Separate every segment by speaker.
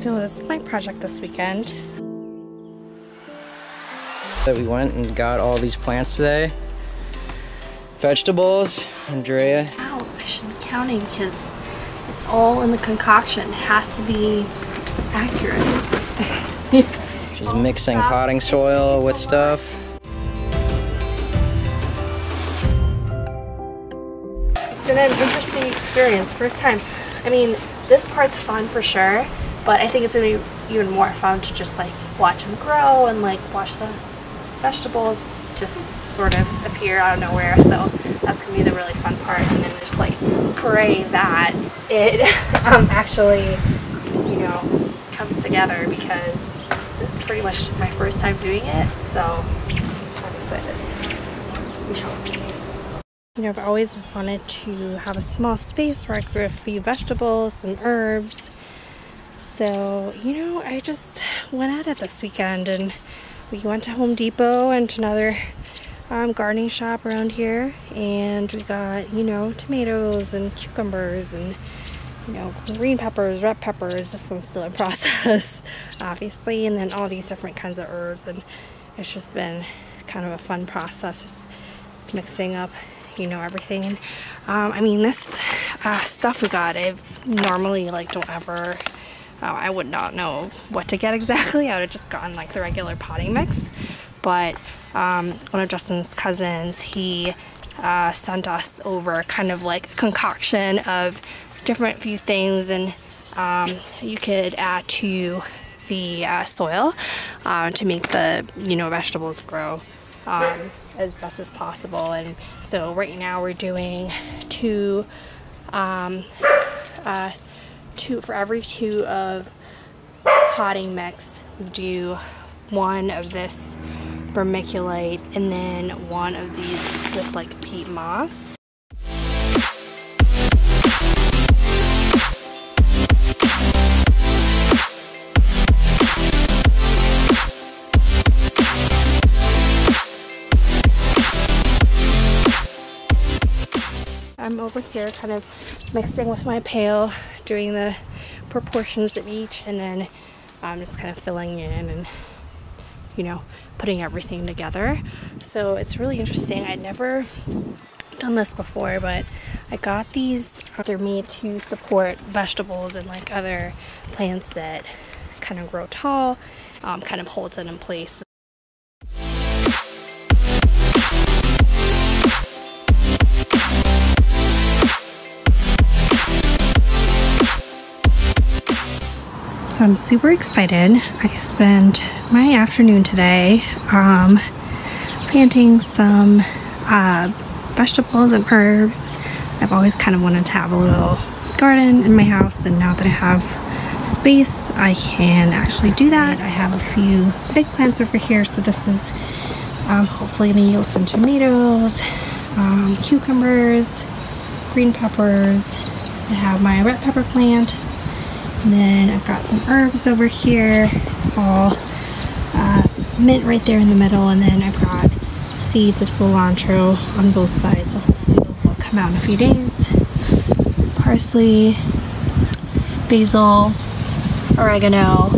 Speaker 1: So this is my project this weekend.
Speaker 2: We went and got all these plants today. Vegetables, Andrea.
Speaker 1: Ow, I shouldn't be counting because it's all in the concoction. It has to be accurate.
Speaker 2: Just mixing potting soil with stuff.
Speaker 1: It's been an interesting experience. First time. I mean, this part's fun for sure, but I think it's gonna be even more fun to just like watch them grow and like watch the vegetables just sort of appear out of nowhere. So that's gonna be the really fun part, and then just like pray that it actually, you know, comes together, because this is pretty much my first time doing it, so I'm excited. We shall see. You know, I've always wanted to have a small space where I grew a few vegetables and herbs. So, you know, I just went at it this weekend, and we went to Home Depot and to another gardening shop around here, and we got, you know, tomatoes and cucumbers and, you know, green peppers, red peppers. This one's still in process, obviously, and then all these different kinds of herbs. And it's just been kind of a fun process, just mixing up, you know, everything. And I mean, this stuff we got, I normally like don't ever, I would not know what to get exactly. I would have just gotten like the regular potting mix, but one of Justin's cousins, he sent us over kind of like a concoction of different few things, and you could add to the soil to make the, you know, vegetables grow as best as possible. And so right now we're doing two for every 2 of potting mix, we do 1 of this vermiculite and then 1 of this like peat moss. I'm over here kind of mixing with my pail, doing the proportions of each, and then I'm just kind of filling in and, you know, putting everything together. So it's really interesting. I'd never done this before, but I got these. They're made to support vegetables and like other plants that kind of grow tall, kind of holds it in place. So I'm super excited. I spent my afternoon today planting some vegetables and herbs. I've always kind of wanted to have a little garden in my house, and now that I have space, I can actually do that. I have a few big plants over here, so this is hopefully going to yield some tomatoes, cucumbers, green peppers. I have my red pepper plant. And then I've got some herbs over here. It's all mint right there in the middle. And then I've got seeds of cilantro on both sides. So hopefully those will come out in a few days. Parsley, basil, oregano,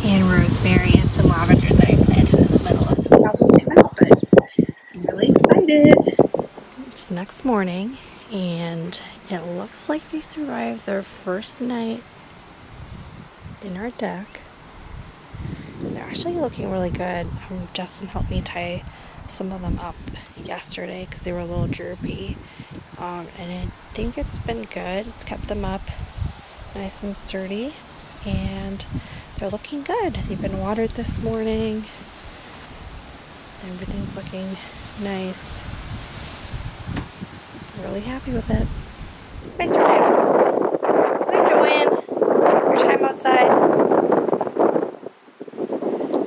Speaker 1: and rosemary, and some lavender that I planted in the middle. And see how those come out. But I'm really excited. It's next morning, and it looks like they survived their first night in our deck. They're actually looking really good. Justin helped me tie some of them up yesterday because they were a little droopy, and I think it's been good. It's kept them up nice and sturdy, and they're looking good. They've been watered this morning. Everything's looking nice. I'm really happy with it. Nice tomatoes. Enjoying your time outside.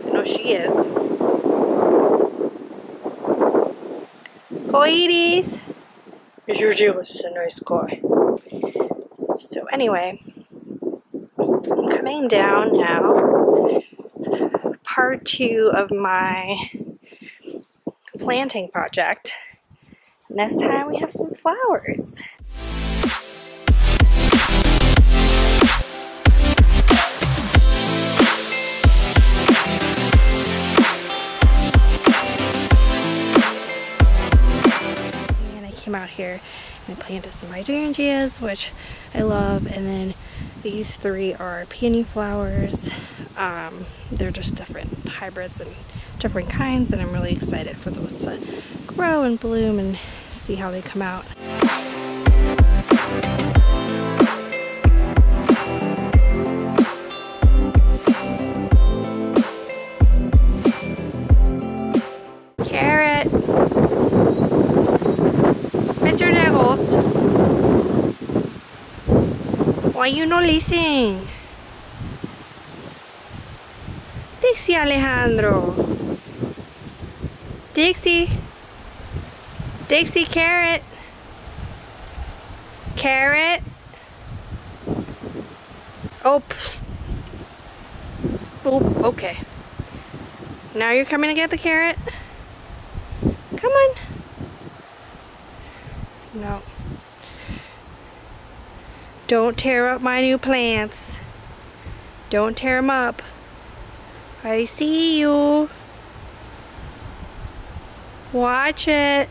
Speaker 1: I know she is. Go Edie's. It's your deal. This is a nice guy. So anyway, I'm coming down now. Part 2 of my planting project. And this time we have some flowers. out here. And I planted some hydrangeas, which I love, and then these 3 are peony flowers. They're just different hybrids and different kinds, and I'm really excited for those to grow and bloom and see how they come out. Carrot! Mr. Devils! Why you no listening? Dixie Alejandro! Dixie! Dixie, carrot! Carrot! Oh, oh, okay. Now you're coming to get the carrot? Come on. No. Don't tear up my new plants. Don't tear them up. I see you. Watch it.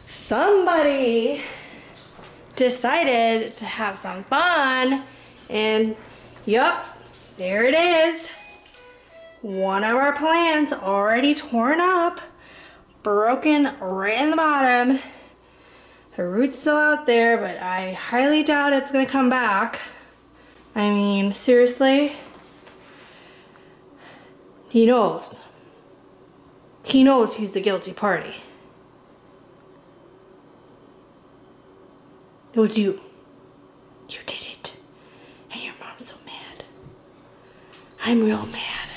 Speaker 1: Somebody decided to have some fun, and yup, there it is. One of our plants already torn up, broken right in the bottom. The root's still out there, but I highly doubt it's gonna come back. I mean, seriously, he knows. He knows he's the guilty party. It was you. You did it. And your mom's so mad. I'm real mad.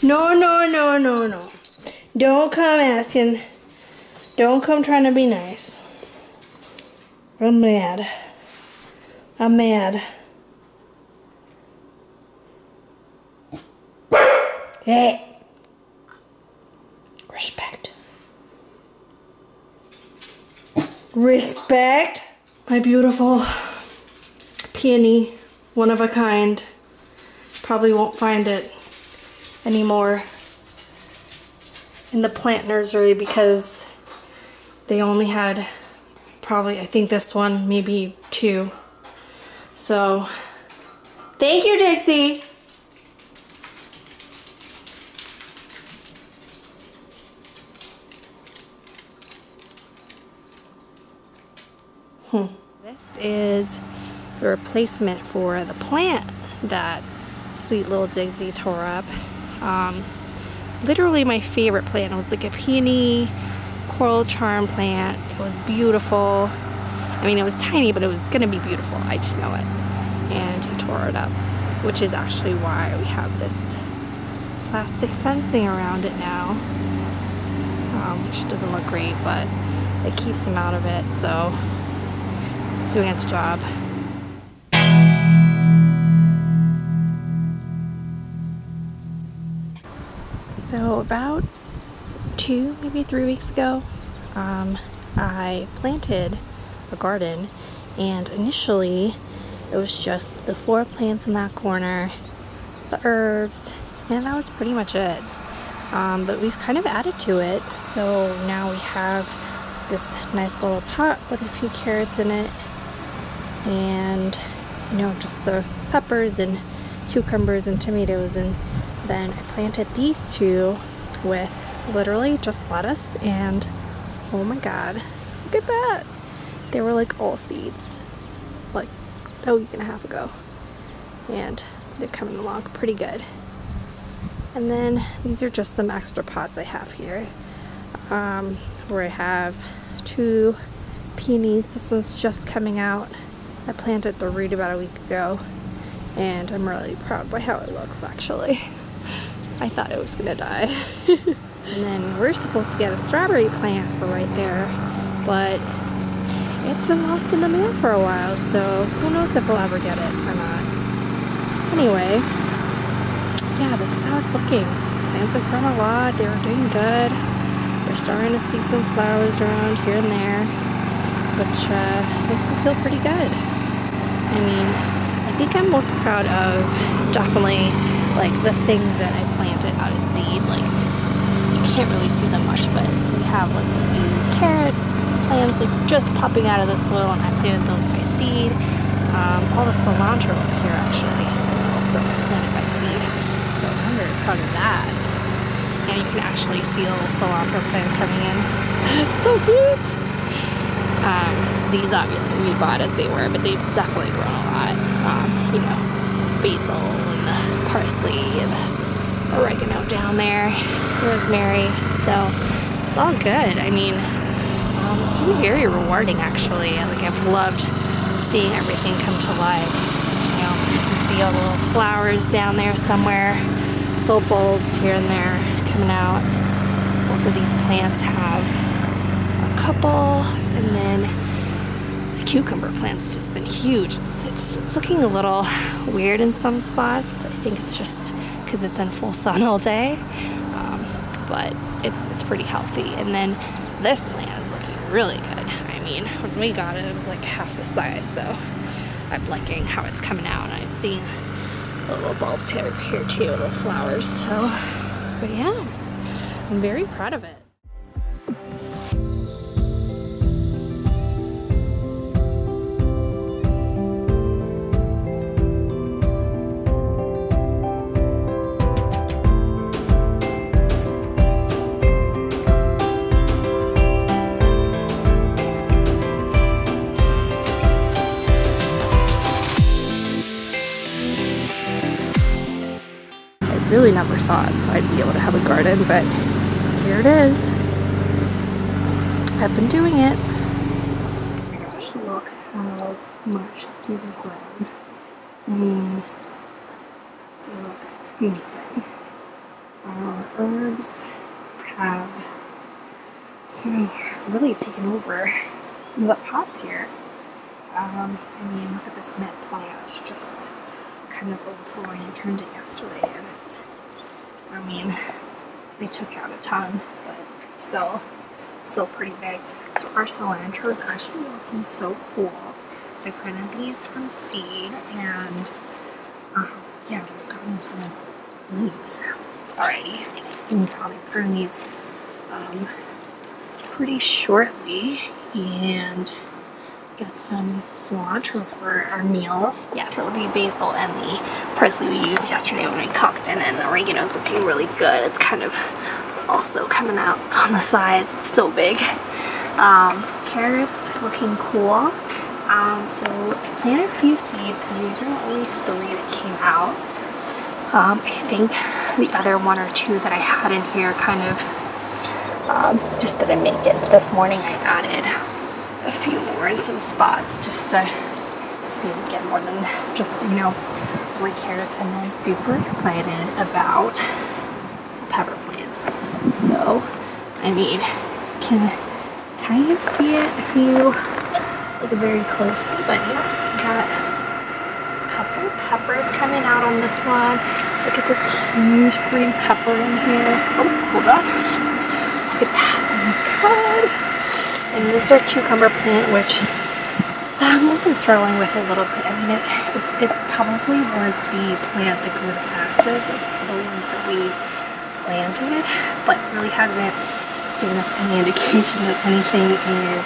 Speaker 1: No, no, no, no, no. Don't come asking. Don't come trying to be nice. I'm mad. I'm mad. Hey. Respect. Respect. My beautiful peony, one of a kind. Probably won't find it anymore in the plant nursery because they only had probably, I think this one, maybe 2. So, thank you, Dixie. This is the replacement for the plant that sweet little Dixie tore up. Literally my favorite plant. It was like a peony coral charm plant. It was beautiful. I mean, it was tiny, but it was gonna be beautiful. I just know it. And he tore it up, which is actually why we have this plastic fencing around it now, which doesn't look great, but it keeps him out of it, so it's doing its job. So about 2, maybe 3 weeks ago, I planted a garden, and initially it was just the 4 plants in that corner, the herbs, and that was pretty much it. But we've kind of added to it, so now we have this nice little pot with a few carrots in it, and you know, just the peppers and cucumbers and tomatoes, and then I planted these 2 with literally just lettuce, and oh my god, look at that! They were like all seeds, like a week and a half ago, and they're coming along pretty good. And then these are just some extra pots I have here, where I have 2 peonies. This one's just coming out. I planted the root about a week ago, and I'm really proud by how it looks, actually. I thought it was gonna die. And then we're supposed to get a strawberry plant for right there, but it's been lost in the mail for a while, so who knows if we'll ever get it or not. Anyway, yeah, this is how it's looking. Plants have grown a lot, they were doing good. We're starting to see some flowers around here and there, which makes me feel pretty good. I mean, I think I'm most proud of definitely like the things that I planted out of seed. Like you can't really see them much, but we have like a few carrot plants like just popping out of the soil, and I planted those by seed. All the cilantro up here actually is also planted by seed, so I'm very proud of that. And you can actually see a little cilantro plant coming in. So cute! These obviously we bought as they were, but they've definitely grown a lot. You know, basil and the parsley and the oregano down there, rosemary, so it's all good. I mean, it's been very rewarding actually. Like I've loved seeing everything come to life. You know, you can see all the little flowers down there somewhere, little bulbs here and there coming out. Both of these plants have a couple, and then the cucumber plant's just been huge. It's looking a little weird in some spots. I think it's just because it's in full sun all day, but it's pretty healthy. And then this plant is looking really good. I mean, when we got it was like half the size, so I'm liking how it's coming out. And I'm seeing the little bulbs here too, little flowers. So, but yeah, I'm very proud of it. Really never thought I'd be able to have a garden, but here it is. I've been doing it. Gosh, look how much these have grown. I mean, they look amazing. Our herbs have, you know, really taken over the pots here. I mean, look at this mint plant, just kind of overflowing. I turned it yesterday, and I mean, they took out a ton, but still pretty big. So our cilantro is actually looking so cool. So I planted these from seed, and yeah, we've gotten to the leaves already. You can probably prune these pretty shortly and get some cilantro for our meals. Yeah, so the basil and the parsley we used yesterday when we cooked, and then the oregano's looking really good. It's kind of also coming out on the sides. It's so big. Carrots looking cool. So I planted a few seeds, and these are the only 3 that came out. I think the other 1 or 2 that I had in here kind of just didn't make it. But this morning I added a few more in some spots just to see if we get more than just, you know, 3 carrots. And then super excited about pepper plants. So, I mean, can kind of see it if you look very closely, but yeah, got a couple peppers coming out on this one. Look at this huge green pepper in here. Oh, hold on. Look at that. Oh my god. And this is our cucumber plant, which we've been struggling with a little bit. I mean, it probably was the plant that grew the fastest of the ones that we planted, but really hasn't given us any indication that anything is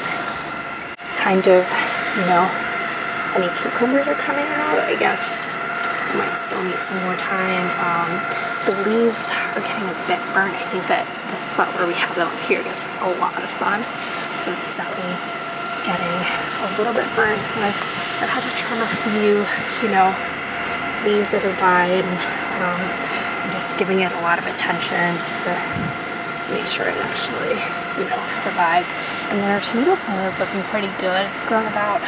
Speaker 1: kind of, you know, any cucumbers are coming out. I guess we might still need some more time. The leaves are getting a bit burnt. I think that the spot where we have them up here gets a lot of sun, so it's definitely getting a little bit burnt. So I've had to trim a few, you know, leaves that have died, and I'm just giving it a lot of attention just to make sure it actually, you know, survives. And then our tomato plant is looking pretty good. It's grown about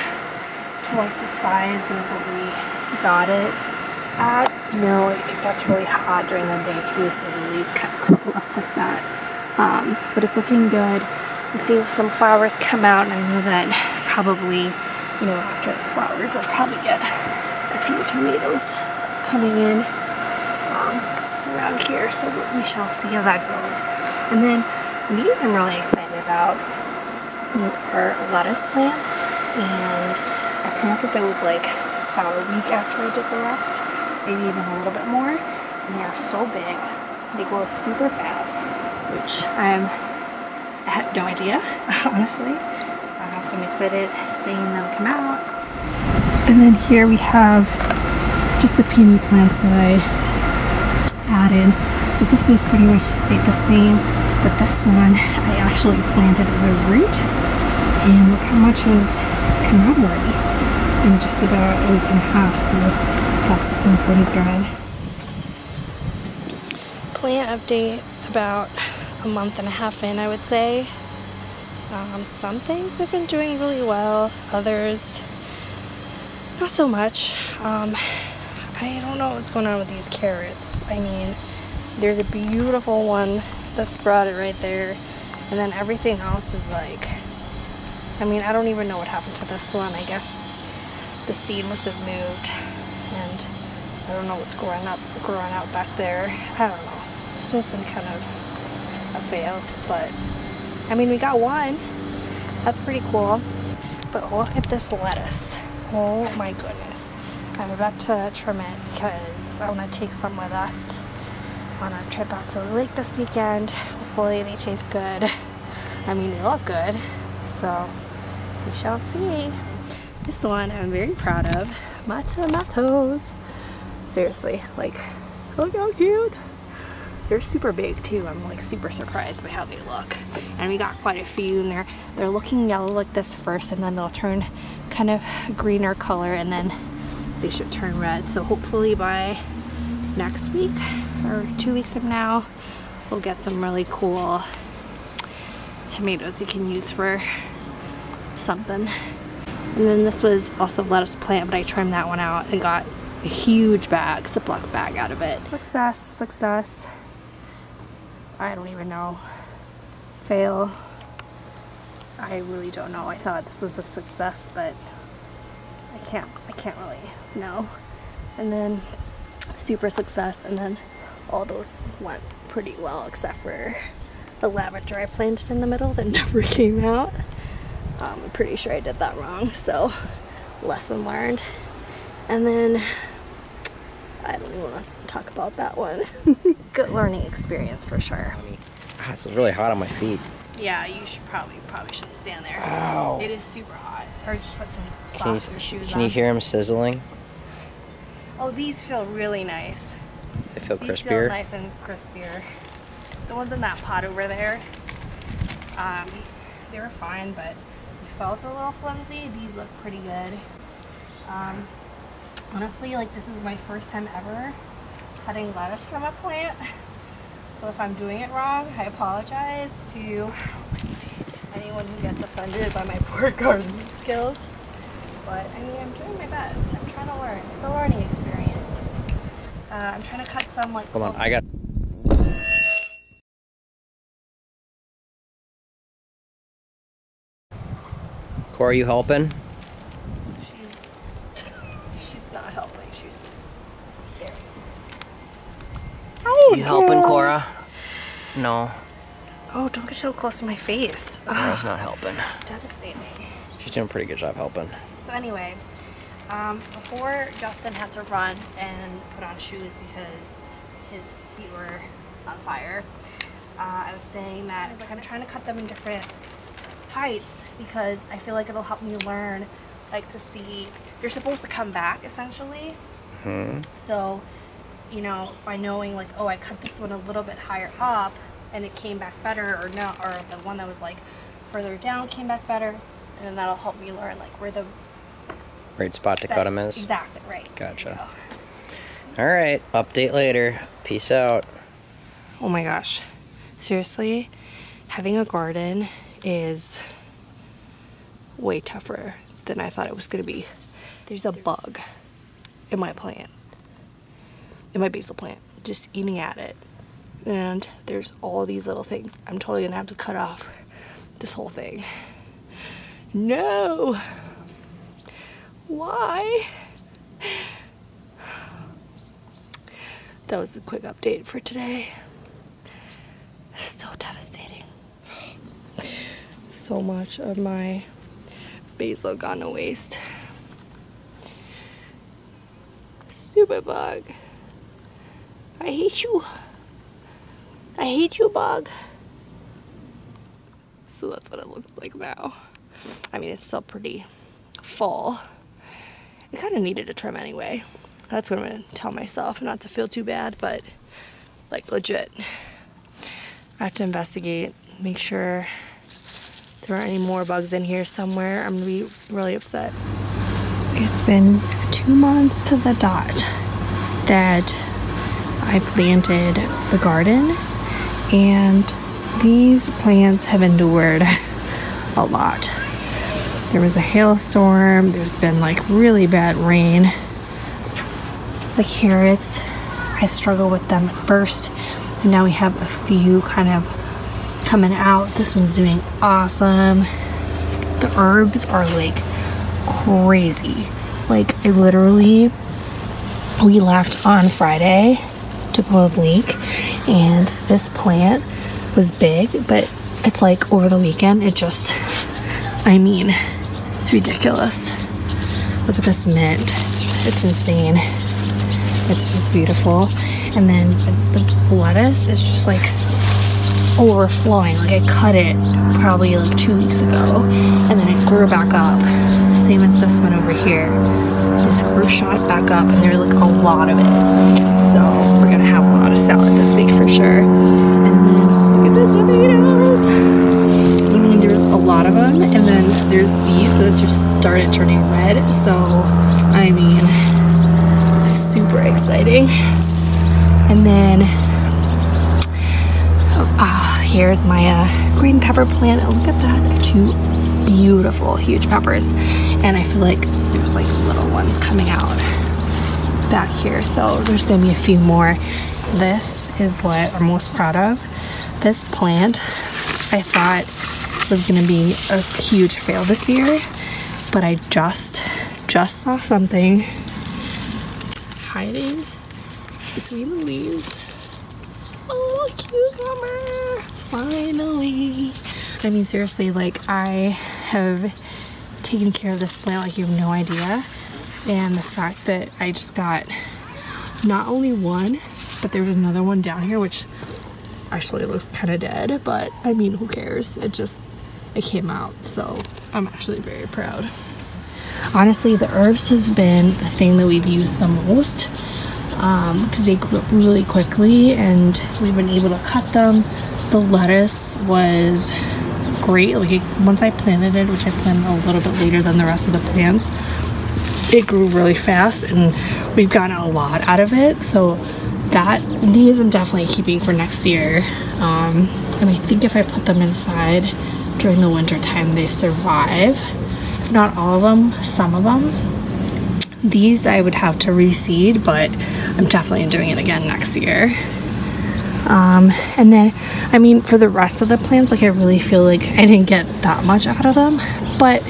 Speaker 1: twice the size of what we got it at. You know, it gets really hot during the day too, so the leaves kind of curl up with that. But it's looking good. I'm seeing some flowers come out, and I know that probably, you know, after the flowers we'll probably get a few tomatoes coming in around here, so we shall see how that goes. And then these I'm really excited about. These are lettuce plants, and I planted those like about a week after I did the rest, maybe even a little bit more. And they are so big. They grow super fast, which I had no idea, honestly. So I'm excited seeing them come out. And then here we have just the peony plants that I added. So this one's pretty much stayed the same, but this one I actually planted as a root, and look how much has come out already in just about a week and a half, so that's looking pretty good. Plant update about a month and a half in, I would say. Some things have been doing really well, others not so much. I don't know what's going on with these carrots. I mean, there's a beautiful one that sprouted right there, and then everything else is like, I mean, I don't even know what happened to this one. I guess the seed must have moved, and I don't know what's growing out back there. I don't know. This one's been kind of a fail, but I mean, we got one. That's pretty cool. But look at this lettuce. Oh my goodness. I'm about to trim it because I want to take some with us on a trip out to the lake this weekend. Hopefully they taste good. I mean, they look good, so we shall see. This one I'm very proud of. My tomatoes. Seriously, like, look how cute. They're super big too. I'm like super surprised by how they look. And we got quite a few, and they're looking yellow like this first, and then they'll turn kind of greener color, and then they should turn red. So hopefully by next week or 2 weeks from now, we'll get some really cool tomatoes you can use for something. And then this was also lettuce plant, but I trimmed that one out and got a huge bag, Ziploc bag out of it. Success, success. I don't even know. Fail. I really don't know. I thought this was a success, but I can't really know. And then super success, and then all those went pretty well except for the lavender I planted in the middle that never came out. I'm pretty sure I did that wrong, so lesson learned. And then I don't even want to talk about that one. Good learning experience for sure.
Speaker 2: This is really hot on my feet.
Speaker 1: Yeah, you should probably shouldn't stand there.
Speaker 2: Ow.
Speaker 1: It is super hot. Or just put some socks or shoes on.
Speaker 2: Can you hear them sizzling?
Speaker 1: Oh, these feel really nice.
Speaker 2: They feel
Speaker 1: These
Speaker 2: crispier?
Speaker 1: feel nice and crispier. The ones in that pot over there, they were fine, but they felt a little flimsy. These look pretty good. Honestly, like, this is my first time ever cutting lettuce from a plant. So if I'm doing it wrong, I apologize to anyone who gets offended by my poor gardening skills. But I mean, I'm doing my best. I'm trying to learn. It's a learning experience. I'm trying to cut some like.
Speaker 2: Hold on, I got. Cora, are you helping?
Speaker 1: She's not helping. She's just staring.
Speaker 2: You helping, Cora? No.
Speaker 1: Oh, don't get so close to my face.
Speaker 2: Cora's not helping.
Speaker 1: Devastating.
Speaker 2: She's doing a pretty good job helping.
Speaker 1: So anyway, before Justin had to run and put on shoes because his feet were on fire, I was saying that I'm trying to cut them in different heights because I feel like it'll help me learn, like, to see you're supposed to come back essentially. So, you know, by knowing like, oh, I cut this one a little bit higher up and it came back better, or no, or the one that was like further down came back better, and then that'll help me learn like where the
Speaker 2: right spot to cut them is.
Speaker 1: Exactly right.
Speaker 2: Gotcha. All right, update later. Peace out.
Speaker 1: Oh my gosh, seriously, having a garden is way tougher than I thought it was gonna be. There's a bug in my plant, in my basil plant, just eating at it. And there's all these little things. I'm totally gonna have to cut off this whole thing. No! Why? That was a quick update for today. So devastating. So much of my basil gone to waste. stupid bug. I hate you. I hate you, bug. So that's what it looks like now. I mean, it's still pretty full. It kind of needed a trim anyway. That's what I'm gonna tell myself, not to feel too bad, but like legit. I have to investigate, make sure there aren't any more bugs in here somewhere. I'm gonna be really upset. It's been 2 months to the dot that I planted the garden, and these plants have endured a lot. There was a hailstorm, there's been like really bad rain. The carrots, I struggled with them at first, and now we have a few kind of coming out. This one's doing awesome. The herbs are like crazy. Like I literally, we left on Friday to go to the lake, and this plant was big, but it's like over the weekend it just, I mean, it's ridiculous. Look at this mint, it's insane. It's just beautiful. And then the lettuce is just like overflowing. Like I cut it probably like 2 weeks ago, and then it grew back up. Same as this one over here. This grew, shot back up, and there's like a lot of it. So we're gonna have a lot of salad this week for sure. And then look at the tomatoes. I mean, there's a lot of them, and then there's these that just started turning red. So I mean, super exciting. And then here's my green pepper plant. Look at that, 2 beautiful huge peppers, and I feel like there's like little ones coming out back here, so there's gonna be a few more. This is what I'm most proud of. This plant I thought was gonna be a huge fail this year, but I just saw something hiding between the leaves. A little cucumber, finally. I mean, seriously, like I have taken care of this plant like you have no idea, and the fact that I just got not only one, but there was another one down here which actually looks kind of dead, but I mean, who cares? It came out, so I'm actually very proud. Honestly, the herbs have been the thing that we've used the most, because they grew up really quickly and we've been able to cut them. The lettuce was great. Like once I planted it, which I planted a little bit later than the rest of the plants, it grew really fast and we've gotten a lot out of it. So these I'm definitely keeping for next year. And I think if I put them inside during the winter time, they survive. If not all of them, some of them. These I would have to reseed, but I'm definitely doing it again next year. And then, I mean, for the rest of the plants, like I really feel like I didn't get that much out of them, but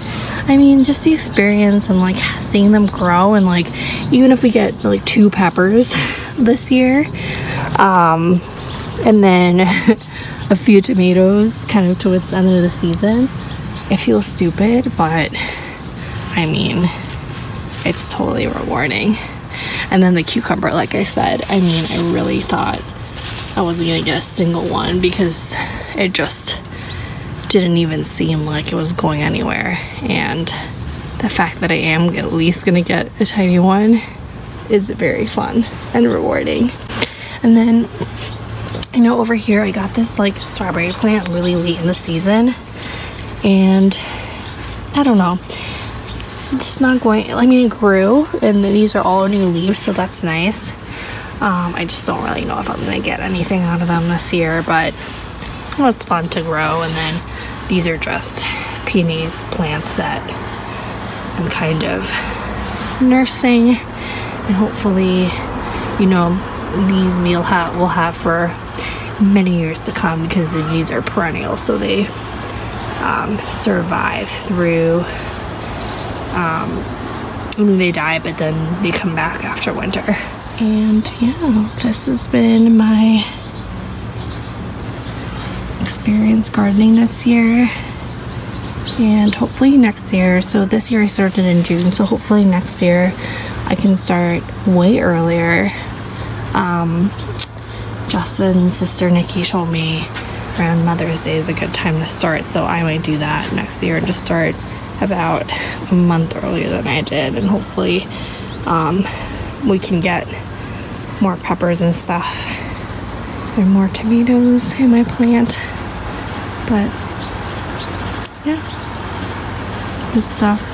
Speaker 1: I mean, just the experience and like seeing them grow, and like even if we get like 2 peppers this year, and then a few tomatoes kind of towards the end of the season, it feels stupid, but I mean, it's totally rewarding. And then the cucumber, like I said, I mean, I really thought I wasn't gonna get a single one because it just didn't even seem like it was going anywhere, and the fact that I am at least gonna get a tiny one is very fun and rewarding. And then, you know, over here I got this like strawberry plant really late in the season, and I don't know, it's not going, I mean, it grew and these are all new leaves, so that's nice. I just don't really know if I'm gonna get anything out of them this year, but well, it's fun to grow. And then these are just peony plants that I'm kind of nursing, and hopefully, you know, these we'll have for many years to come, because these are perennial, so they survive through, I mean, they die, but then they come back after winter. And yeah, this has been my experience gardening this year, and hopefully next year, so this year I started in June, so hopefully next year I can start way earlier. Justin's sister Nikki told me around Mother's Day is a good time to start, so I might do that next year and just start about a month earlier than I did, and hopefully we can get more peppers and stuff and more tomatoes in my plant. But yeah, it's good stuff.